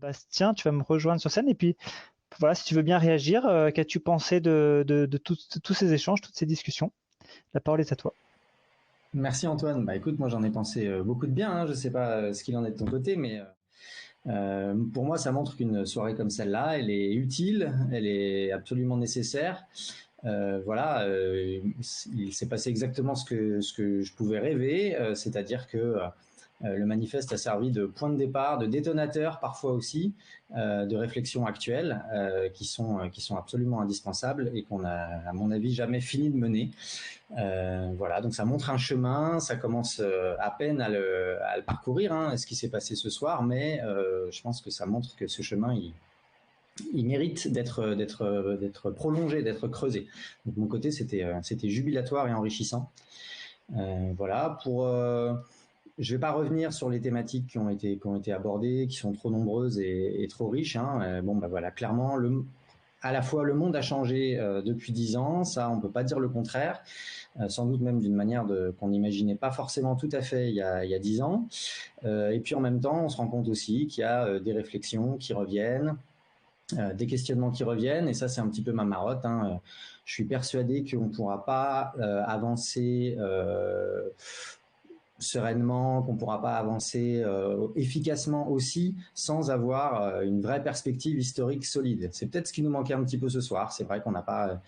Bastien, tu vas me rejoindre sur scène et puis voilà, si tu veux bien réagir, qu'as-tu pensé de tous ces échanges, toutes ces discussions? La parole est à toi. Merci Antoine. Bah écoute, moi j'en ai pensé beaucoup de bien, hein. Je sais pas ce qu'il en est de ton côté, mais pour moi ça montre qu'une soirée comme celle-là, elle est utile, elle est absolument nécessaire. Voilà, il s'est passé exactement ce que je pouvais rêver, c'est-à-dire que le manifeste a servi de point de départ, de détonateur parfois aussi, de réflexions actuelles qui sont absolument indispensables et qu'on a, à mon avis, jamais fini de mener. Voilà, donc ça montre un chemin, ça commence à peine à le parcourir, hein, ce qui s'est passé ce soir, mais je pense que ça montre que ce chemin, il mérite d'être prolongé, d'être creusé. Donc de mon côté, c'était jubilatoire et enrichissant. Voilà, je vais pas revenir sur les thématiques qui ont été abordées, qui sont trop nombreuses et trop riches, hein. Bon, bah voilà, clairement, à la fois le monde a changé depuis 10 ans, ça on peut pas dire le contraire, sans doute même d'une manière qu'on n'imaginait pas forcément tout à fait il y a 10 ans. Et puis en même temps, on se rend compte aussi qu'il y a des réflexions qui reviennent, des questionnements qui reviennent, et ça c'est un petit peu ma marotte, hein. Je suis persuadé qu'on ne pourra pas avancer sereinement, qu'on ne pourra pas avancer efficacement aussi sans avoir une vraie perspective historique solide. C'est peut-être ce qui nous manquait un petit peu ce soir. C'est vrai qu'on n'a pas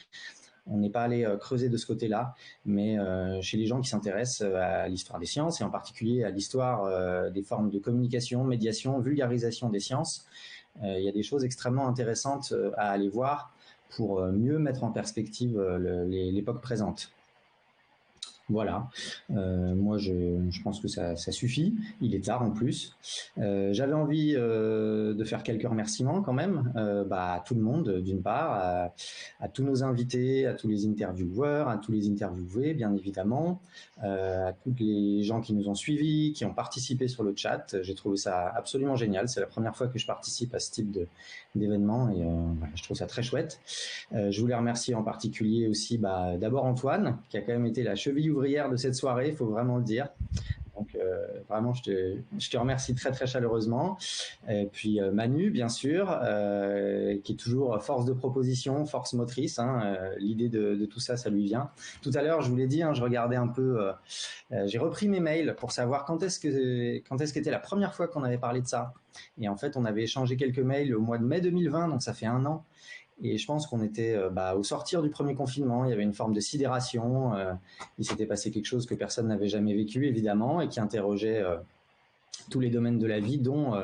on n'est pas allé creuser de ce côté-là, mais chez les gens qui s'intéressent à l'histoire des sciences et en particulier à l'histoire des formes de communication, médiation, vulgarisation des sciences, il y a des choses extrêmement intéressantes à aller voir pour mieux mettre en perspective l'époque présente. Voilà. Moi, je pense que ça suffit. Il est tard en plus. J'avais envie de faire quelques remerciements quand même, à tout le monde, d'une part, à tous nos invités, à tous les intervieweurs, à tous les interviewés, bien évidemment, à tous les gens qui nous ont suivis, qui ont participé sur le chat. J'ai trouvé ça absolument génial. C'est la première fois que je participe à ce type d'événement et voilà, je trouve ça très chouette. Je voulais remercier en particulier aussi d'abord Antoine, qui a quand même été la cheville ouvrière de cette soirée, il faut vraiment le dire. Donc vraiment, je te remercie très très chaleureusement. Et puis Manu, bien sûr, qui est toujours force de proposition, force motrice, hein. L'idée de tout ça, ça lui vient. Tout à l'heure, je vous l'ai dit, hein, je regardais un peu, j'ai repris mes mails pour savoir quand est-ce qu'était la première fois qu'on avait parlé de ça. Et en fait, on avait échangé quelques mails au mois de mai 2020, donc ça fait un an. Et je pense qu'on était au sortir du premier confinement, il y avait une forme de sidération, il s'était passé quelque chose que personne n'avait jamais vécu évidemment et qui interrogeait tous les domaines de la vie, dont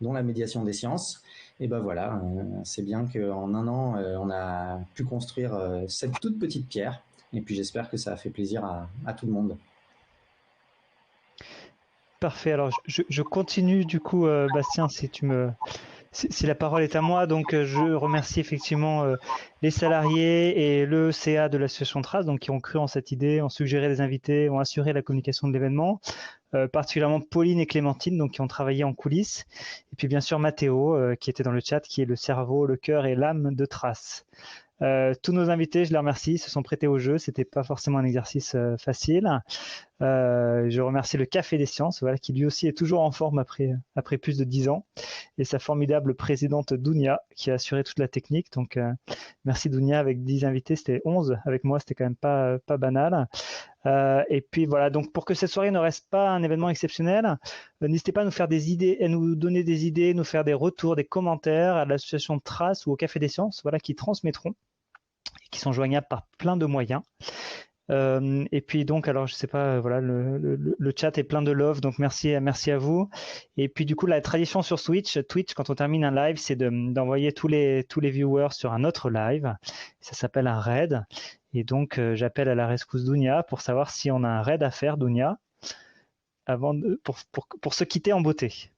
la médiation des sciences. Et ben voilà, c'est bien qu'en un an, on a pu construire cette toute petite pierre. Et puis j'espère que ça a fait plaisir à tout le monde. Parfait. Alors, je continue du coup, Bastien, si la parole est à moi. Donc, je remercie effectivement les salariés et le CA de l'association Trace, donc qui ont cru en cette idée, ont suggéré des invités, ont assuré la communication de l'événement. Particulièrement Pauline et Clémentine, donc qui ont travaillé en coulisses. Et puis bien sûr Mathéo, qui était dans le chat, qui est le cerveau, le cœur et l'âme de Trace. Tous nos invités, je les remercie, se sont prêtés au jeu. C'était pas forcément un exercice facile. Je remercie le Café des Sciences, voilà, qui lui aussi est toujours en forme après plus de 10 ans, et sa formidable présidente Dounia, qui a assuré toute la technique. Donc, merci Dounia, avec 10 invités, c'était 11. Avec moi, c'était quand même pas banal. Et puis voilà, donc pour que cette soirée ne reste pas un événement exceptionnel, n'hésitez pas à nous faire des idées, à nous donner des idées, nous faire des retours, des commentaires à l'association Trace ou au Café des Sciences, voilà, qui transmettront et qui sont joignables par plein de moyens. Et puis donc, alors je sais pas, voilà, le chat est plein de love, donc merci à vous. Et puis du coup, la tradition sur Twitch, quand on termine un live, c'est d'envoyer tous les viewers sur un autre live. Ça s'appelle un raid. Et donc, j'appelle à la rescousse Dounia pour savoir si on a un raid à faire, Dounia, pour se quitter en beauté.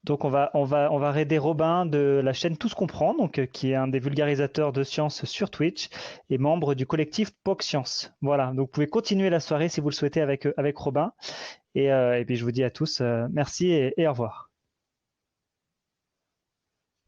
Donc on va raider Robin de la chaîne Tout ce comprend, donc qui est un des vulgarisateurs de sciences sur Twitch et membre du collectif POC Science. Voilà, donc vous pouvez continuer la soirée si vous le souhaitez avec Robin. Et puis je vous dis à tous merci et au revoir.